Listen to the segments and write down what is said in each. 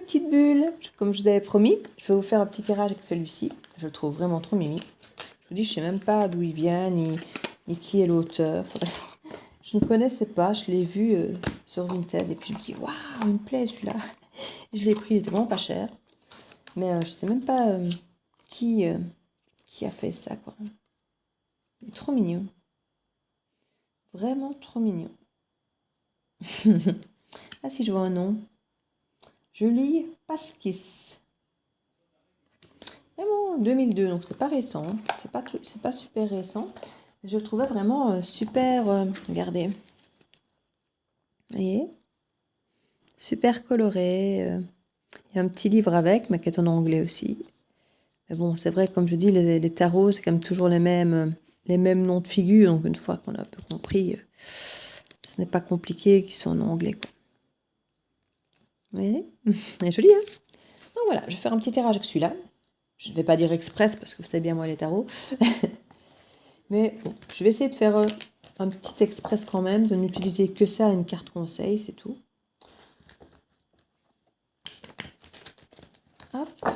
petites bulles. Comme je vous avais promis, je vais vous faire un petit tirage avec celui-ci. Je le trouve vraiment trop mimi. Je vous dis, je sais même pas d'où il vient, ni qui est l'auteur. Je ne connaissais pas, je l'ai vu sur Vinted. Et puis je me dis, waouh, il me plaît celui-là. Je l'ai pris, il était vraiment pas cher. Mais je sais même pas qui a fait ça, quoi. Il est trop mignon. Vraiment trop mignon. Ah, si je vois un nom. Julie Pasquis. Vraiment 2002, donc c'est pas récent. C'est pas super récent. Je le trouvais vraiment super. Regardez. Vous voyez? Super coloré. Il y a un petit livre avec, mais qui est en anglais aussi. Mais bon, c'est vrai, comme je dis, les tarots, c'est quand même toujours les mêmes noms de figures. Donc une fois qu'on a un peu compris, ce n'est pas compliqué qu'ils soient en anglais, quoi. Vous voyez? Il est joli, hein? Donc voilà, je vais faire un petit tirage avec celui-là. Je ne vais pas dire express, parce que vous savez bien moi les tarots. Mais bon, je vais essayer de faire un petit express quand même, de n'utiliser que ça, une carte conseil, c'est tout. Hop,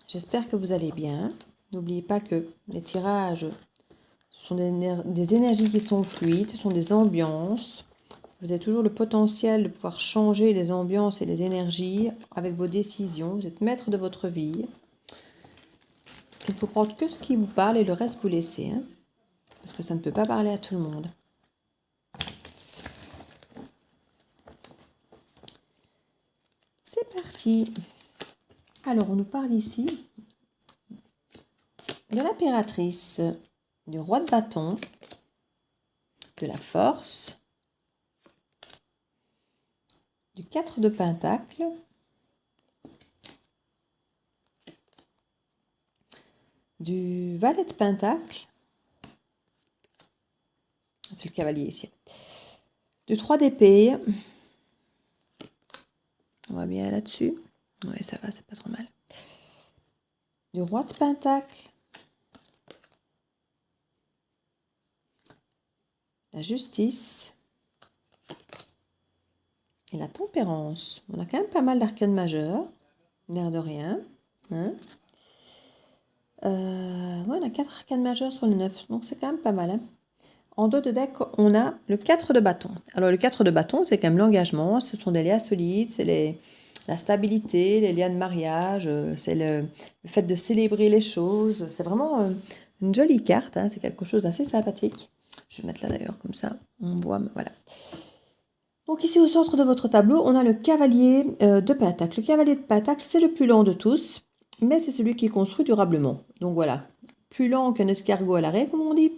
j'espère que vous allez bien. N'oubliez pas que les tirages, ce sont des énergies qui sont fluides, ce sont des ambiances. Vous avez toujours le potentiel de pouvoir changer les ambiances et les énergies avec vos décisions. Vous êtes maître de votre vie. Il faut prendre que ce qui vous parle et le reste vous laissez. Hein, parce que ça ne peut pas parler à tout le monde. C'est parti. Alors, on nous parle ici de l'impératrice, du roi de bâton, de la force, du 4 de pentacle, du valet de pentacle, c'est le cavalier ici, du 3 d'épée, on va bien là-dessus, ouais ça va, c'est pas trop mal, du roi de pentacle, la justice et la tempérance. On a quand même pas mal d'arcanes majeurs, l'air de rien, hein. Ouais, on a 4 arcanes majeurs sur les 9, donc c'est quand même pas mal, hein. En dos de deck, on a le 4 de bâton. Alors, le 4 de bâton, c'est quand même l'engagement. Ce sont des liens solides, c'est la stabilité, les liens de mariage, c'est le fait de célébrer les choses. C'est vraiment une jolie carte, hein, c'est quelque chose d'assez sympathique. Je vais mettre là d'ailleurs, comme ça, on voit, voilà. Donc ici, au centre de votre tableau, on a le cavalier de pentacle. Le cavalier de pentacle, c'est le plus lent de tous, mais c'est celui qui est construit durablement. Donc voilà, plus lent qu'un escargot à l'arrêt, comme on dit.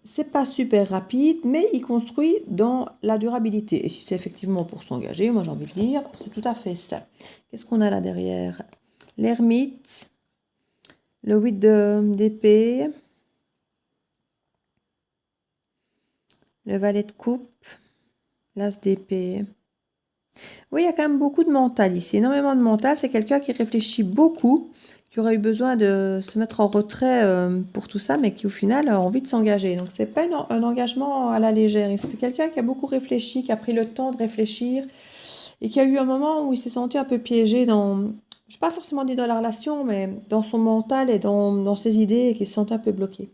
C'est pas super rapide, mais il construit dans la durabilité. Et si c'est effectivement pour s'engager, moi j'ai envie de dire, c'est tout à fait ça. Qu'est-ce qu'on a là derrière? L'ermite, le 8 d'épée, le valet de coupe, l'as d'épée. Oui, il y a quand même beaucoup de mental ici, énormément de mental. C'est quelqu'un qui réfléchit beaucoup, qui aurait eu besoin de se mettre en retrait pour tout ça, mais qui au final a envie de s'engager. Donc c'est pas un engagement à la légère. C'est quelqu'un qui a beaucoup réfléchi, qui a pris le temps de réfléchir et qui a eu un moment où il s'est senti un peu piégé dans, je ne vais pas forcément dire dans la relation, mais dans son mental et dans ses idées et qui se sentait un peu bloqué.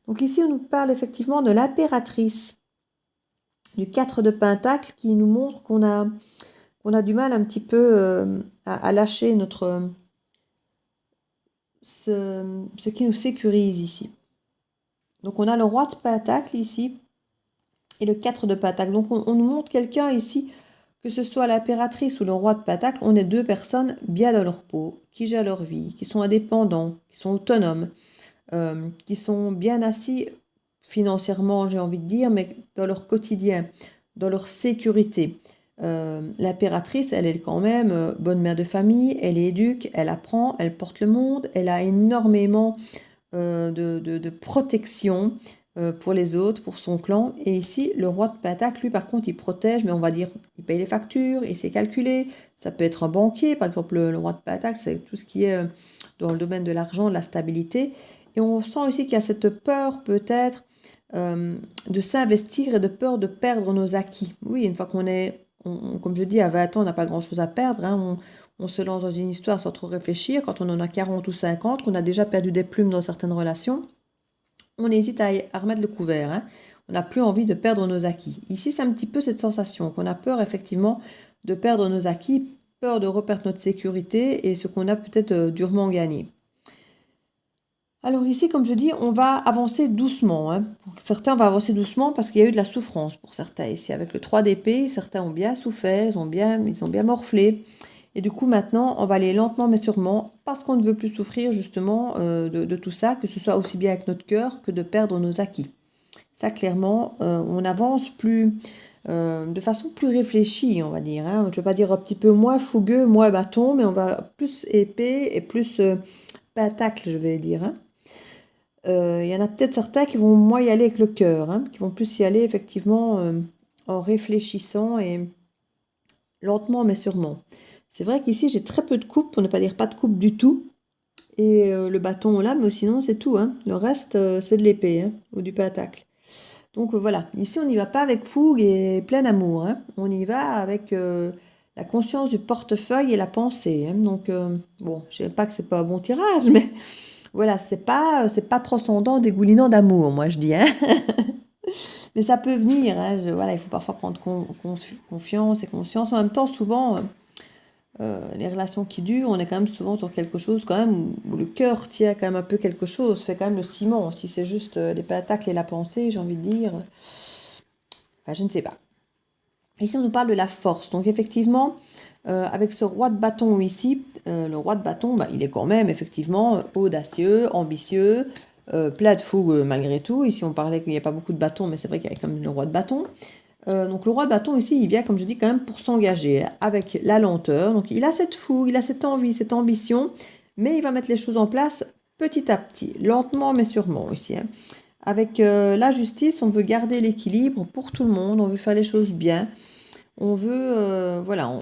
Donc ici on nous parle effectivement de l'impératrice, du 4 de pentacle qui nous montre qu'on a du mal un petit peu à lâcher ce qui nous sécurise ici. Donc on a le roi de pentacle ici et le 4 de pentacle. Donc on nous montre quelqu'un ici, que ce soit l'impératrice ou le roi de pentacle, on est deux personnes bien dans leur peau, qui gèrent leur vie, qui sont indépendants, qui sont autonomes, qui sont bien assis financièrement, j'ai envie de dire, mais dans leur quotidien, dans leur sécurité. L'impératrice, elle est quand même bonne mère de famille, elle éduque, elle apprend, elle porte le monde, elle a énormément de protection pour les autres, pour son clan. Et ici, le roi de pentacle, lui, par contre, il protège, mais on va dire, il paye les factures, il sait calculer. Ça peut être un banquier, par exemple, le roi de pentacle, c'est tout ce qui est dans le domaine de l'argent, de la stabilité. Et on sent aussi qu'il y a cette peur, peut-être, de s'investir et de peur de perdre nos acquis. Oui, une fois qu'on comme je dis, à 20 ans, on n'a pas grand-chose à perdre. Hein. On se lance dans une histoire sans trop réfléchir. Quand on en a 40 ou 50, qu'on a déjà perdu des plumes dans certaines relations, on hésite à remettre le couvert. Hein. On n'a plus envie de perdre nos acquis. Ici, c'est un petit peu cette sensation qu'on a peur, effectivement, de perdre nos acquis, peur de reperdre notre sécurité et ce qu'on a peut-être durement gagné. Alors ici, comme je dis, on va avancer doucement. Hein. Pour certains, on va avancer doucement parce qu'il y a eu de la souffrance pour certains. Ici, avec le 3 d'épée, certains ont bien souffert, ils ont bien morflé. Et du coup, maintenant, on va aller lentement mais sûrement parce qu'on ne veut plus souffrir justement de tout ça, que ce soit aussi bien avec notre cœur que de perdre nos acquis. Ça, clairement, on avance de façon plus réfléchie, on va dire. Hein. Je ne veux pas dire un petit peu moins fougueux, moins bâton, mais on va plus épée et plus pentacle, je vais dire. Hein. Y en a peut-être certains qui vont moins y aller avec le cœur, hein, qui vont plus y aller effectivement en réfléchissant et lentement mais sûrement. C'est vrai qu'ici j'ai très peu de coupe, pour ne pas dire pas de coupe du tout. Et le bâton là, mais sinon c'est tout. Hein. Le reste c'est de l'épée hein, ou du pentacle. Donc voilà, ici on n'y va pas avec fougue et plein amour. Hein. On y va avec la conscience du portefeuille et la pensée. Hein. Donc bon, je ne sais pas que c'est pas un bon tirage, mais voilà, c'est pas transcendant, dégoulinant d'amour, moi je dis. Hein. Mais ça peut venir. Hein. Voilà, il faut parfois prendre confiance et conscience. En même temps, souvent, les relations qui durent, on est quand même souvent sur quelque chose quand même où le cœur tient quand même un peu quelque chose, fait quand même le ciment. Si c'est juste les pétacles et la pensée, j'ai envie de dire, enfin, je ne sais pas. Ici, on nous parle de la force. Donc effectivement, avec ce roi de bâton ici, le roi de bâton, il est quand même effectivement audacieux, ambitieux, plein de fougue malgré tout. Ici, on parlait qu'il n'y a pas beaucoup de bâtons, mais c'est vrai qu'il y a quand même le roi de bâton. Donc le roi de bâton ici, il vient, comme je dis, quand même pour s'engager avec la lenteur. Donc il a cette fougue, il a cette envie, cette ambition, mais il va mettre les choses en place petit à petit, lentement mais sûrement ici. Hein. Avec la justice, on veut garder l'équilibre pour tout le monde, on veut faire les choses bien. On veut, voilà,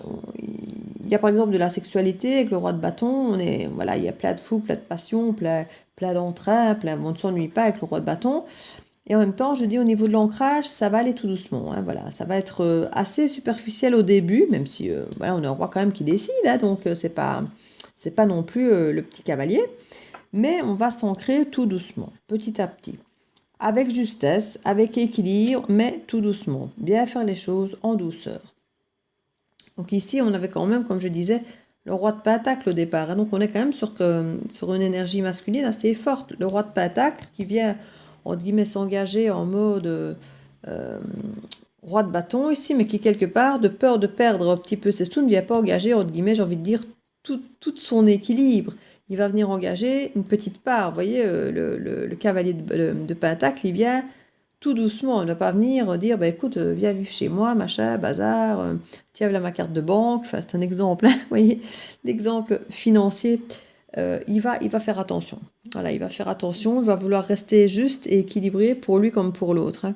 il y a par exemple de la sexualité avec le roi de bâton, voilà, il y a plein de fougue, plein de passion, plein d'entrain, on ne s'ennuie pas avec le roi de bâton. Et en même temps, je dis au niveau de l'ancrage, ça va aller tout doucement. Hein, voilà, ça va être assez superficiel au début, même si voilà, on a un roi quand même qui décide, hein, donc c'est pas non plus le petit cavalier, mais on va s'ancrer tout doucement, petit à petit, avec justesse, avec équilibre, mais tout doucement, bien faire les choses en douceur. Donc ici, on avait quand même, comme je disais, le roi de pentacle au départ. Hein, donc on est quand même sur une énergie masculine assez forte. Le roi de pentacle qui vient entre guillemets s'engager en mode roi de bâton ici, mais qui quelque part, de peur de perdre un petit peu ses sous, ne vient pas engager, entre guillemets, j'ai envie de dire, tout son équilibre. Il va venir engager une petite part. Vous voyez, le cavalier de pentacle, il vient tout doucement. Il ne va pas venir dire, écoute, viens vivre chez moi, machin, bazar, tiens, voilà ma carte de banque. Enfin, c'est un exemple, hein, vous voyez, l'exemple financier. Il va faire attention. Voilà, il va faire attention, il va vouloir rester juste et équilibré pour lui comme pour l'autre. Hein.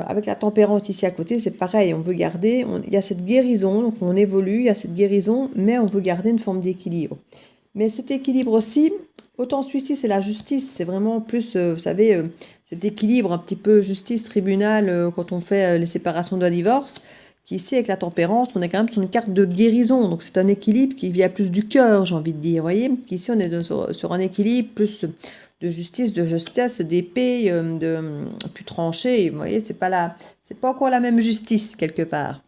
Avec la tempérance ici à côté, c'est pareil, on veut garder, il y a cette guérison, donc on évolue, il y a cette guérison, mais on veut garder une forme d'équilibre. Mais cet équilibre aussi, autant celui-ci c'est la justice, c'est vraiment plus, vous savez, cet équilibre un petit peu justice-tribunal quand on fait les séparations de divorce, qu'ici avec la tempérance, on est quand même sur une carte de guérison, donc c'est un équilibre qui vient plus du cœur, j'ai envie de dire, vous voyez, qu'ici on est sur un équilibre plus de justice, de justesse, d'épée, de plus tranché, vous voyez, c'est pas encore la même justice quelque part.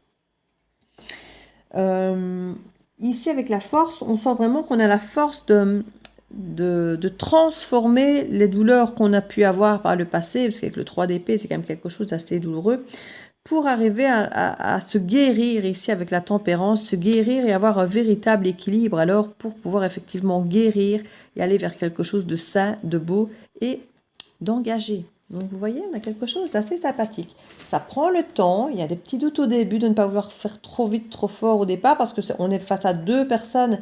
Ici avec la force, on sent vraiment qu'on a la force de transformer les douleurs qu'on a pu avoir par le passé, parce qu'avec le 3 d'épée, c'est quand même quelque chose d'assez douloureux, pour arriver à se guérir ici avec la tempérance, se guérir et avoir un véritable équilibre, alors pour pouvoir effectivement guérir et aller vers quelque chose de sain, de beau et d'engagé. Donc vous voyez, on a quelque chose d'assez sympathique. Ça prend le temps, il y a des petits doutes au début de ne pas vouloir faire trop vite, trop fort au départ, parce que on est face à deux personnes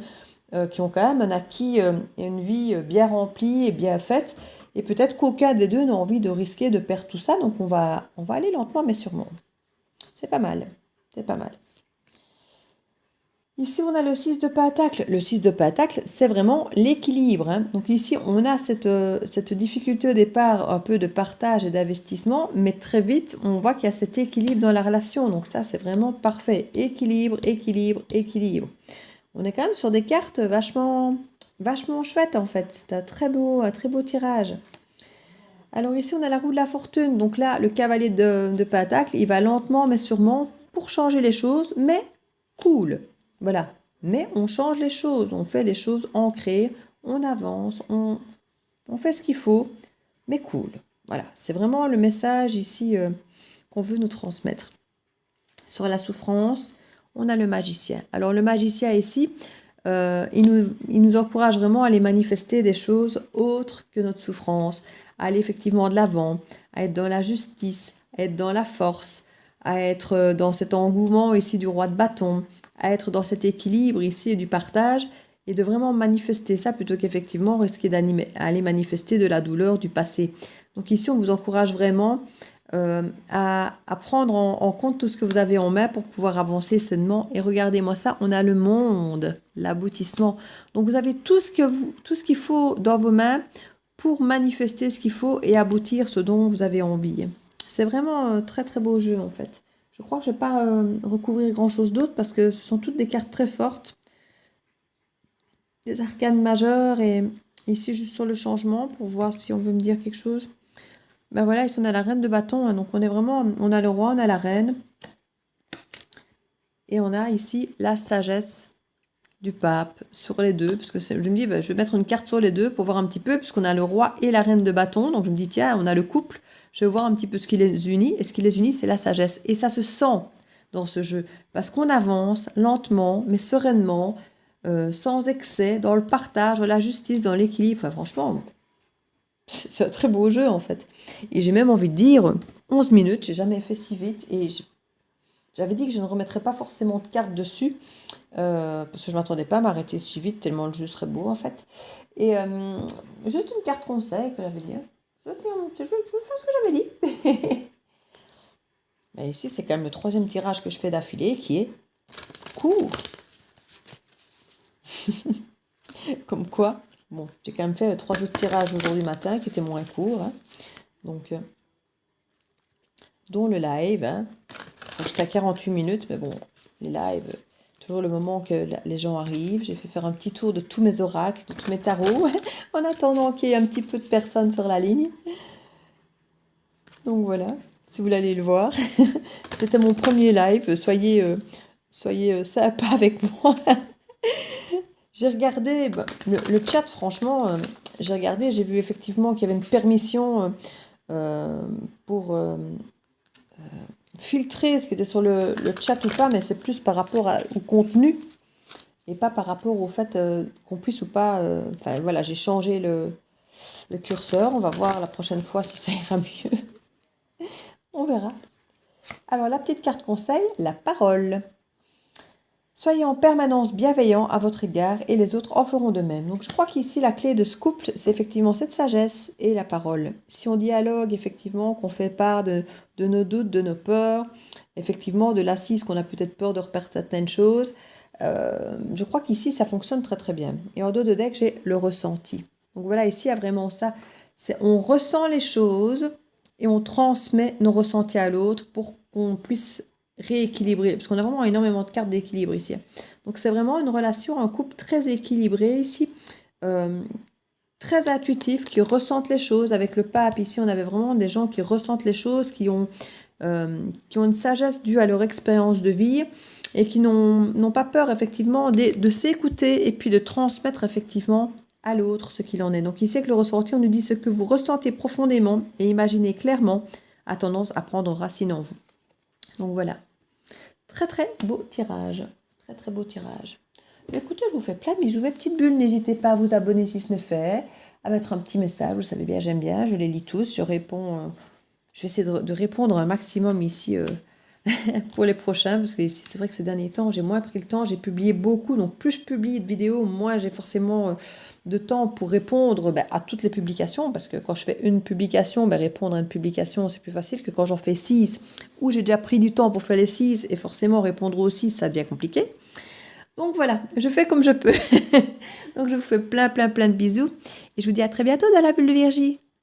qui ont quand même un acquis et une vie bien remplie et bien faite, et peut-être qu'aucun des deux n'a envie de risquer de perdre tout ça, donc on va aller lentement mais sûrement. C'est pas mal, c'est pas mal. Ici, on a le 6 de pentacle. Le 6 de pentacle, c'est vraiment l'équilibre, hein. Donc ici, on a cette difficulté au départ, un peu de partage et d'investissement, mais très vite, on voit qu'il y a cet équilibre dans la relation. Donc ça, c'est vraiment parfait. Équilibre, équilibre, équilibre. On est quand même sur des cartes vachement chouettes, en fait. C'est un très beau tirage. Alors ici, on a la roue de la fortune. Donc là, le cavalier de pentacle, il va lentement, mais sûrement, pour changer les choses, mais cool. Voilà. Mais on change les choses, on fait les choses ancrées, on avance, on fait ce qu'il faut, mais cool. Voilà, c'est vraiment le message ici qu'on veut nous transmettre. Sur la souffrance, on a le magicien. Alors le magicien ici, il nous encourage vraiment à aller manifester des choses autres que notre souffrance, à aller effectivement de l'avant, à être dans la justice, à être dans la force, à être dans cet engouement ici du roi de bâton, à être dans cet équilibre ici du partage et de vraiment manifester ça plutôt qu'effectivement risquer d'aller manifester de la douleur du passé. Donc ici, on vous encourage vraiment à prendre en compte tout ce que vous avez en main pour pouvoir avancer sainement. Et regardez-moi ça, on a le monde, l'aboutissement. Donc vous avez tout ce qu'il faut dans vos mains pour manifester ce qu'il faut et aboutir ce dont vous avez envie. C'est vraiment un très très beau jeu en fait. Je crois que je ne vais pas recouvrir grand chose d'autre parce que ce sont toutes des cartes très fortes. Des arcanes majeures et ici juste sur le changement pour voir si on veut me dire quelque chose. Ben voilà, ici on a la reine de bâton, hein, donc on est vraiment, on a le roi, on a la reine. Et on a ici la sagesse du pape sur les deux, parce que je me dis, ben, je vais mettre une carte sur les deux pour voir un petit peu, puisqu'on a le roi et la reine de bâton, donc je me dis, tiens, on a le couple, je vais voir un petit peu ce qui les unit, et ce qui les unit, c'est la sagesse. Et ça se sent dans ce jeu, parce qu'on avance lentement, mais sereinement, sans excès, dans le partage, dans la justice, dans l'équilibre. Enfin, franchement, c'est un très beau jeu en fait. Et j'ai même envie de dire 11 minutes, j'ai jamais fait si vite. Et j'avais dit que je ne remettrais pas forcément de cartes dessus, parce que je ne m'attendais pas à m'arrêter si vite, tellement le jeu serait beau en fait. Et juste une carte conseil que j'avais dit. Je vais tenir mon petit jeu, je vais faire ce que j'avais dit. Mais ici, c'est quand même le 3e tirage que je fais d'affilée qui est court. Comme quoi, bon, j'ai quand même fait 3 autres tirages aujourd'hui matin qui étaient moins courts. Hein. Donc, dont le live. Hein. Jusqu'à 48 minutes, mais bon, les lives, toujours le moment que les gens arrivent. J'ai fait faire un petit tour de tous mes oracles, de tous mes tarots, en attendant qu'il y ait un petit peu de personnes sur la ligne. Donc voilà, si vous voulez aller le voir. C'était mon premier live, soyez sympa avec moi. J'ai regardé le chat, franchement, j'ai regardé, j'ai vu effectivement qu'il y avait une permission pour filtrer ce qui était sur le chat ou pas, mais c'est plus par rapport au contenu et pas par rapport au fait qu'on puisse ou pas... Enfin voilà, j'ai changé le curseur, on va voir la prochaine fois si ça ira mieux. On verra. Alors la petite carte conseil, la parole. Soyez en permanence bienveillant à votre égard et les autres en feront de même. Donc je crois qu'ici la clé de ce couple, c'est effectivement cette sagesse et la parole. Si on dialogue effectivement, qu'on fait part de nos doutes, de nos peurs, effectivement de l'assise qu'on a peut-être peur de reperdre certaines choses, je crois qu'ici ça fonctionne très très bien. Et en dos de deck, j'ai le ressenti. Donc voilà, ici il y a vraiment ça. On ressent les choses et on transmet nos ressentis à l'autre pour qu'on puisse rééquilibrer, parce qu'on a vraiment énormément de cartes d'équilibre ici. Donc c'est vraiment une relation, un couple très équilibré ici, très intuitif, qui ressentent les choses. Avec le pape ici, on avait vraiment des gens qui ressentent les choses, qui ont une sagesse due à leur expérience de vie et qui n'ont pas peur effectivement de s'écouter et puis de transmettre effectivement à l'autre ce qu'il en est. Donc ici avec le ressenti, on nous dit ce que vous ressentez profondément et imaginez clairement a tendance à prendre racine en vous. Donc voilà. Très très beau tirage. Très très beau tirage. Écoutez, je vous fais plein de bisous, mes petites bulles. N'hésitez pas à vous abonner si ce n'est fait, à mettre un petit message. Vous savez bien, j'aime bien. Je les lis tous. Je réponds. Je vais essayer de répondre un maximum ici pour les prochains. Parce que ici, c'est vrai que ces derniers temps, j'ai moins pris le temps. J'ai publié beaucoup. Donc plus je publie de vidéos, moins j'ai forcément de temps pour répondre à toutes les publications. Parce que quand je fais une publication, répondre à une publication, c'est plus facile que quand j'en fais 6. Où j'ai déjà pris du temps pour faire les 6. Et forcément, répondre aux 6, ça devient compliqué. Donc voilà, je fais comme je peux. Donc je vous fais plein de bisous. Et je vous dis à très bientôt dans la bulle de Virgie.